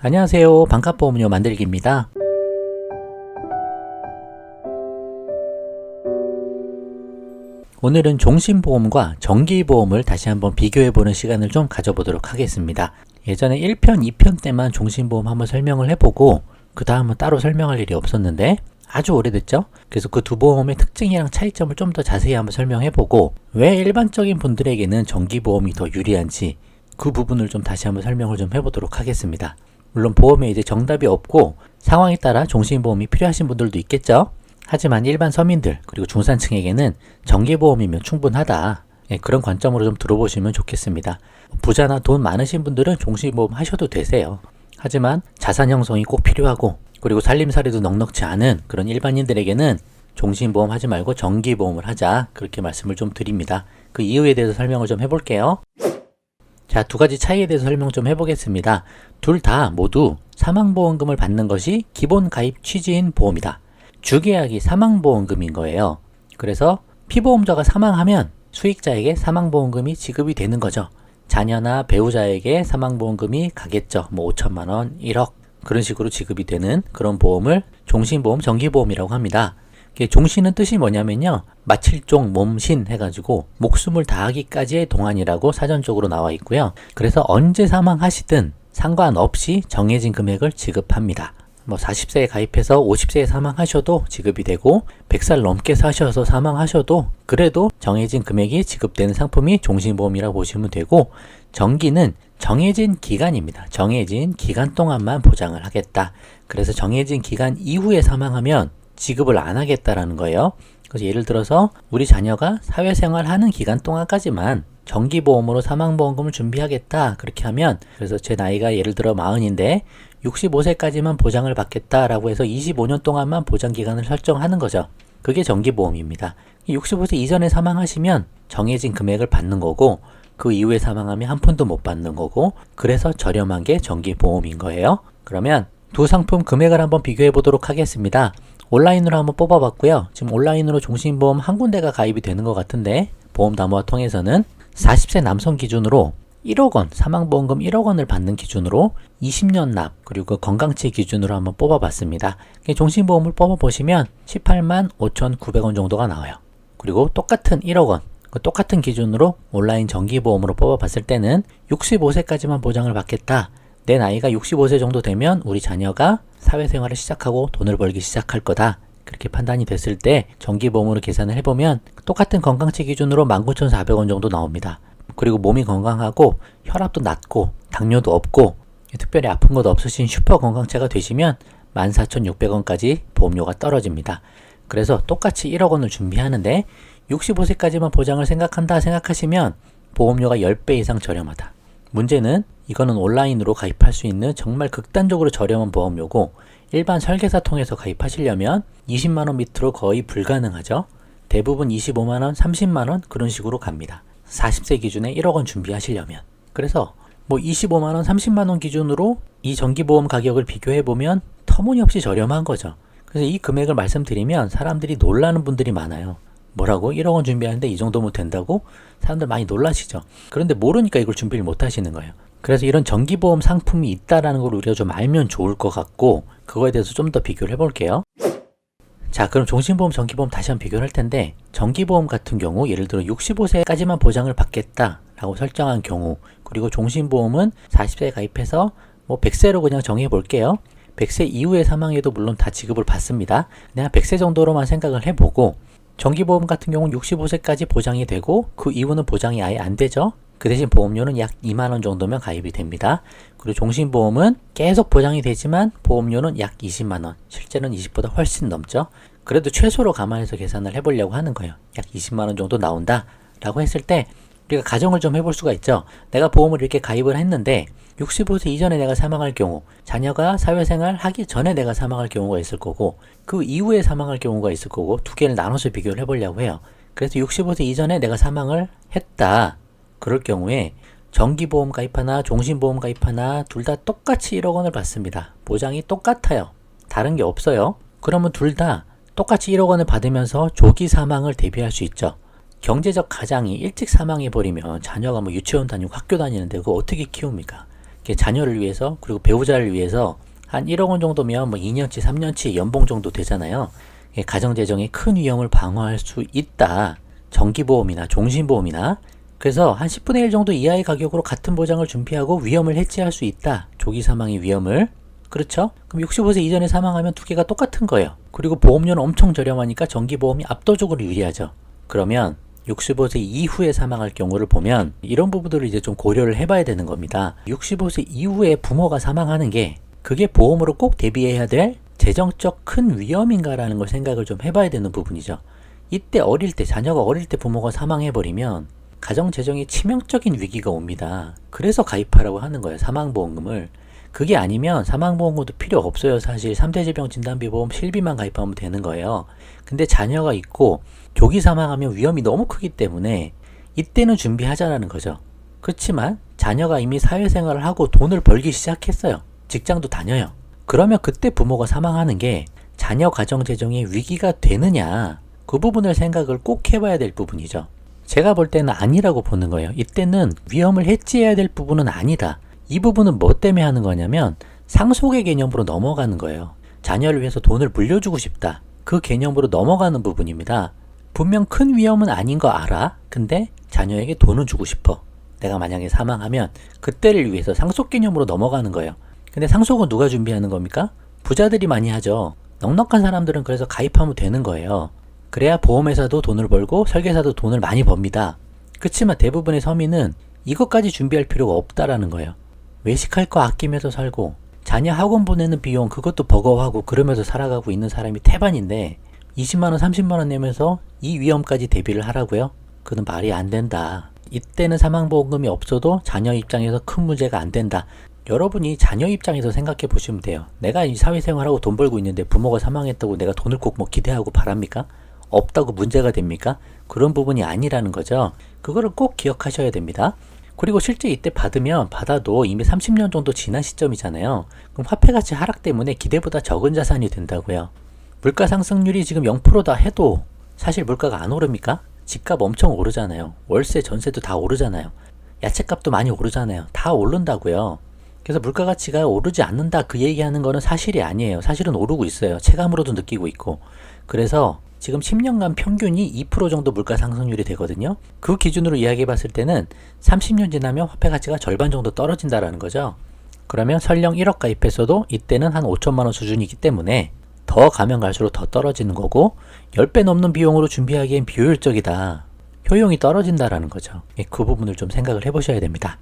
안녕하세요. 반값보험료 만들기입니다. 오늘은 종신보험과 정기보험을 다시 한번 비교해보는 시간을 좀 가져보도록 하겠습니다. 예전에 1편, 2편 때만 종신보험 한번 설명을 해보고 그 다음은 따로 설명할 일이 없었는데 아주 오래됐죠? 그래서 그 두 보험의 특징이랑 차이점을 좀 더 자세히 한번 설명해보고 왜 일반적인 분들에게는 정기보험이 더 유리한지 그 부분을 좀 다시 한번 설명을 좀 해보도록 하겠습니다. 물론 보험에 이제 정답이 없고 상황에 따라 종신보험이 필요하신 분들도 있겠죠? 하지만 일반 서민들 그리고 중산층에게는 정기보험이면 충분하다. 그런 관점으로 좀 들어보시면 좋겠습니다. 부자나 돈 많으신 분들은 종신보험 하셔도 되세요. 하지만 자산 형성이 꼭 필요하고 그리고 살림살이도 넉넉지 않은 그런 일반인들에게는 종신보험 하지 말고 정기보험을 하자. 그렇게 말씀을 좀 드립니다. 그 이유에 대해서 설명을 좀 해볼게요. 자, 두 가지 차이에 대해서 설명 좀 해보겠습니다. 둘 다 모두 사망보험금을 받는 것이 기본 가입 취지인 보험이다. 주계약이 사망보험금인 거예요. 그래서 피보험자가 사망하면 수익자에게 사망보험금이 지급이 되는 거죠. 자녀나 배우자에게 사망보험금이 가겠죠. 뭐 5천만 원, 1억 그런 식으로 지급이 되는 그런 보험을 종신보험, 정기보험이라고 합니다. 종신은 뜻이 뭐냐면요. 마칠종, 몸신 해가지고 목숨을 다하기까지의 동안이라고 사전적으로 나와 있고요. 그래서 언제 사망하시든 상관없이 정해진 금액을 지급합니다. 뭐 40세에 가입해서 50세에 사망하셔도 지급이 되고 100살 넘게 사셔서 사망하셔도 그래도 정해진 금액이 지급되는 상품이 종신보험이라고 보시면 되고 정기는 정해진 기간입니다. 정해진 기간 동안만 보장을 하겠다. 그래서 정해진 기간 이후에 사망하면 지급을 안 하겠다라는 거예요. 그래서 예를 들어서 우리 자녀가 사회생활 하는 기간 동안까지만 정기보험으로 사망보험금을 준비하겠다. 그렇게 하면 그래서 제 나이가 예를 들어 40인데 65세까지만 보장을 받겠다라고 해서 25년 동안만 보장기간을 설정하는 거죠. 그게 정기보험입니다. 65세 이전에 사망하시면 정해진 금액을 받는 거고 그 이후에 사망하면 한 푼도 못 받는 거고 그래서 저렴한 게 정기보험인 거예요. 그러면 두 상품 금액을 한번 비교해 보도록 하겠습니다. 온라인으로 한번 뽑아봤고요. 지금 온라인으로 종신보험 한 군데가 가입이 되는 것 같은데 보험담화 통해서는 40세 남성 기준으로 1억 원, 사망보험금 1억 원을 받는 기준으로 20년 납, 그리고 건강치 기준으로 한번 뽑아봤습니다. 종신보험을 뽑아보시면 18만 5,900원 정도가 나와요. 그리고 똑같은 1억 원, 똑같은 기준으로 온라인 정기보험으로 뽑아봤을 때는 65세까지만 보장을 받겠다. 내 나이가 65세 정도 되면 우리 자녀가 사회생활을 시작하고 돈을 벌기 시작할 거다. 그렇게 판단이 됐을 때 정기보험으로 계산을 해보면 똑같은 건강치 기준으로 19,400원 정도 나옵니다. 그리고 몸이 건강하고 혈압도 낮고 당뇨도 없고 특별히 아픈 것도 없으신 슈퍼 건강체가 되시면 14,600원까지 보험료가 떨어집니다. 그래서 똑같이 1억 원을 준비하는데 65세까지만 보장을 생각한다 생각하시면 보험료가 10배 이상 저렴하다. 문제는 이거는 온라인으로 가입할 수 있는 정말 극단적으로 저렴한 보험료고 일반 설계사 통해서 가입하시려면 20만원 밑으로 거의 불가능하죠. 대부분 25만원, 30만원 그런 식으로 갑니다. 40세 기준에 1억 원 준비하시려면. 그래서 뭐 25만원, 30만원 기준으로 이 정기보험 가격을 비교해보면 터무니없이 저렴한 거죠. 그래서 이 금액을 말씀드리면 사람들이 놀라는 분들이 많아요. 뭐라고? 1억 원 준비하는데 이 정도면 된다고? 사람들 많이 놀라시죠. 그런데 모르니까 이걸 준비를 못 하시는 거예요. 그래서 이런 정기보험 상품이 있다라는 걸 우리가 좀 알면 좋을 것 같고 그거에 대해서 좀 더 비교를 해볼게요. 자, 그럼 종신보험, 정기보험 다시 한번 비교를 할 텐데 정기보험 같은 경우 예를 들어 65세까지만 보장을 받겠다라고 설정한 경우 그리고 종신보험은 40세에 가입해서 뭐 100세로 그냥 정해 볼게요. 100세 이후에 사망해도 물론 다 지급을 받습니다. 그냥 100세 정도로만 생각을 해보고 정기보험 같은 경우는 65세까지 보장이 되고 그 이후는 보장이 아예 안 되죠. 그 대신 보험료는 약 2만원 정도면 가입이 됩니다. 그리고 종신보험은 계속 보장이 되지만 보험료는 약 20만원, 실제는 20보다 훨씬 넘죠. 그래도 최소로 감안해서 계산을 해보려고 하는 거예요. 약 20만원 정도 나온다 라고 했을 때 우리가 가정을 좀 해볼 수가 있죠. 내가 보험을 이렇게 가입을 했는데 65세 이전에 내가 사망할 경우 자녀가 사회생활 하기 전에 내가 사망할 경우가 있을 거고 그 이후에 사망할 경우가 있을 거고 두 개를 나눠서 비교를 해보려고 해요. 그래서 65세 이전에 내가 사망을 했다. 그럴 경우에 정기보험 가입하나 종신보험 가입하나 둘 다 똑같이 1억 원을 받습니다. 보장이 똑같아요. 다른 게 없어요. 그러면 둘 다 똑같이 1억 원을 받으면서 조기 사망을 대비할 수 있죠. 경제적 가장이 일찍 사망해버리면 자녀가 뭐 유치원 다니고 학교 다니는데 그거 어떻게 키웁니까? 자녀를 위해서 그리고 배우자를 위해서 한 1억 원 정도면 뭐 2년치, 3년치 연봉 정도 되잖아요. 가정재정의 큰 위험을 방어할 수 있다. 정기보험이나 종신보험이나. 그래서 한 10분의 1 정도 이하의 가격으로 같은 보장을 준비하고 위험을 해지할 수 있다. 조기 사망의 위험을. 그렇죠? 그럼 65세 이전에 사망하면 두 개가 똑같은 거예요. 그리고 보험료는 엄청 저렴하니까 정기보험이 압도적으로 유리하죠. 그러면 65세 이후에 사망할 경우를 보면 이런 부분들을 이제 좀 고려를 해봐야 되는 겁니다. 65세 이후에 부모가 사망하는 게 그게 보험으로 꼭 대비해야 될 재정적 큰 위험인가라는 걸 생각을 좀 해봐야 되는 부분이죠. 이때 어릴 때, 자녀가 어릴 때 부모가 사망해버리면 가정재정에 치명적인 위기가 옵니다. 그래서 가입하라고 하는 거예요. 사망보험금을. 그게 아니면 사망보험금도 필요 없어요. 사실 3대 질병 진단비보험 실비만 가입하면 되는 거예요. 근데 자녀가 있고 조기 사망하면 위험이 너무 크기 때문에 이때는 준비하자라는 거죠. 그렇지만 자녀가 이미 사회생활을 하고 돈을 벌기 시작했어요. 직장도 다녀요. 그러면 그때 부모가 사망하는 게 자녀 가정재정에 위기가 되느냐, 그 부분을 생각을 꼭 해봐야 될 부분이죠. 제가 볼 때는 아니라고 보는 거예요. 이때는 위험을 해지해야 될 부분은 아니다. 이 부분은 뭐 때문에 하는 거냐면 상속의 개념으로 넘어가는 거예요. 자녀를 위해서 돈을 물려주고 싶다. 그 개념으로 넘어가는 부분입니다. 분명 큰 위험은 아닌 거 알아. 근데 자녀에게 돈은 주고 싶어. 내가 만약에 사망하면 그때를 위해서 상속 개념으로 넘어가는 거예요. 근데 상속은 누가 준비하는 겁니까? 부자들이 많이 하죠. 넉넉한 사람들은 그래서 가입하면 되는 거예요. 그래야 보험회사도 돈을 벌고 설계사도 돈을 많이 법니다. 그렇지만 대부분의 서민은 이것까지 준비할 필요가 없다라는 거예요. 외식할 거 아끼면서 살고 자녀 학원 보내는 비용 그것도 버거워하고 그러면서 살아가고 있는 사람이 태반인데 20만원 30만원 내면서 이 위험까지 대비를 하라고요? 그건 말이 안 된다. 이때는 사망보험금이 없어도 자녀 입장에서 큰 문제가 안 된다. 여러분이 자녀 입장에서 생각해 보시면 돼요. 내가 이 사회생활하고 돈 벌고 있는데 부모가 사망했다고 내가 돈을 꼭 뭐 기대하고 바랍니까? 없다고 문제가 됩니까? 그런 부분이 아니라는 거죠. 그거를 꼭 기억하셔야 됩니다. 그리고 실제 이때 받아도 이미 30년 정도 지난 시점이잖아요. 그럼 화폐가치 하락 때문에 기대보다 적은 자산이 된다고요. 물가 상승률이 지금 0%다 해도 사실 물가가 안 오릅니까? 집값 엄청 오르잖아요. 월세, 전세도 다 오르잖아요. 야채값도 많이 오르잖아요. 다 오른다고요. 그래서 물가 가치가 오르지 않는다 그 얘기하는 거는 사실이 아니에요. 사실은 오르고 있어요. 체감으로도 느끼고 있고. 그래서 지금 10년간 평균이 2% 정도 물가 상승률이 되거든요. 그 기준으로 이야기해 봤을 때는 30년 지나면 화폐 가치가 절반 정도 떨어진다라는 거죠. 그러면 설령 1억 가입했어도 이때는 한 5천만 원 수준이기 때문에 더 가면 갈수록 더 떨어지는 거고 10배 넘는 비용으로 준비하기엔 비효율적이다. 효용이 떨어진다라는 거죠. 그 부분을 좀 생각을 해보셔야 됩니다.